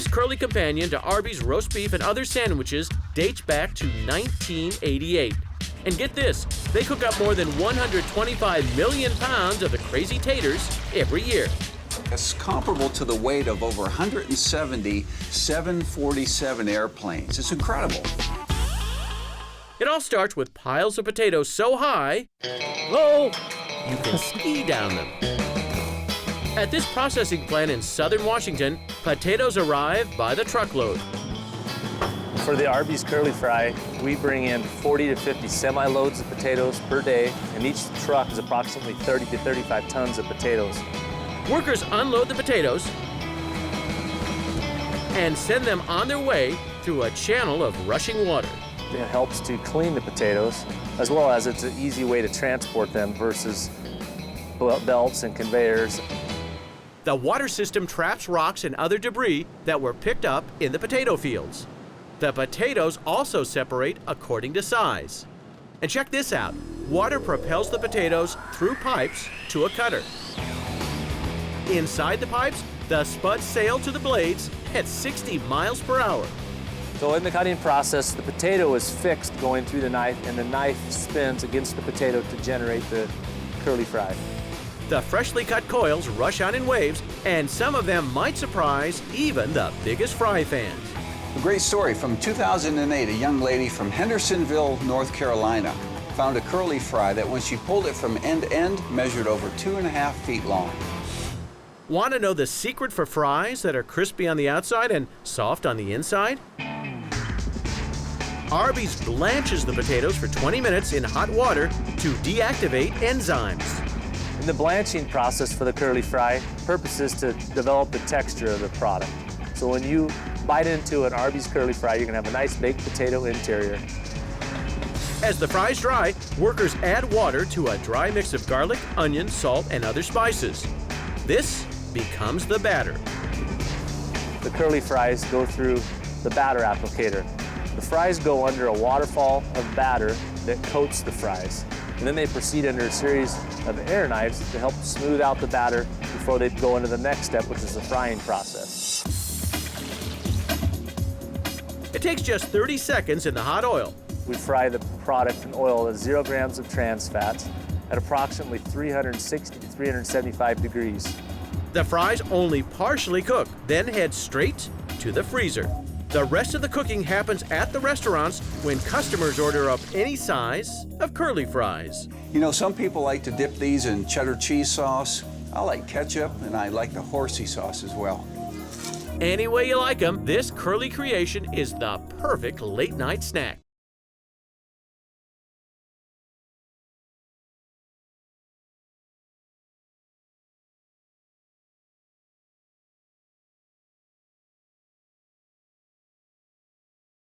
This curly companion to Arby's roast beef and other sandwiches dates back to 1988. And get this, they cook up more than 125 million pounds of the crazy taters every year. It's comparable to the weight of over 170 747 airplanes. It's incredible. It all starts with piles of potatoes so high, whoa, you can ski down them. At this processing plant in southern Washington, potatoes arrive by the truckload. For the Arby's curly fry, we bring in 40 to 50 semi-loads of potatoes per day, and each truck is approximately 30 to 35 tons of potatoes. Workers unload the potatoes and send them on their way through a channel of rushing water. It helps to clean the potatoes, as well as it's an easy way to transport them versus belts and conveyors. The water system traps rocks and other debris that were picked up in the potato fields. The potatoes also separate according to size. And check this out. Water propels the potatoes through pipes to a cutter. Inside the pipes, the spuds sail to the blades at 60 miles per hour. So in the cutting process, the potato is fixed going through the knife, and the knife spins against the potato to generate the curly fry. The freshly cut coils rush out in waves, and some of them might surprise even the biggest fry fans. A great story from 2008. A young lady from Hendersonville, North Carolina, found a curly fry that when she pulled it from end to end, measured over 2.5 feet long. Want to know the secret for fries that are crispy on the outside and soft on the inside? Arby's blanches the potatoes for 20 minutes in hot water to deactivate enzymes. In the blanching process for the curly fry, purpose is to develop the texture of the product. So when you bite into an Arby's curly fry, you're gonna have a nice baked potato interior. As the fries dry, workers add water to a dry mix of garlic, onion, salt, and other spices. This becomes the batter. The curly fries go through the batter applicator. The fries go under a waterfall of batter that coats the fries. And then they proceed under a series of air knives to help smooth out the batter before they go into the next step, which is the frying process. It takes just 30 seconds in the hot oil. We fry the product in oil at 0 grams of trans fats at approximately 360 to 375 degrees. The fries only partially cook, then head straight to the freezer. The rest of the cooking happens at the restaurants when customers order up any size of curly fries. You know, some people like to dip these in cheddar cheese sauce. I like ketchup, and I like the horsey sauce as well. Any way you like them, this curly creation is the perfect late-night snack.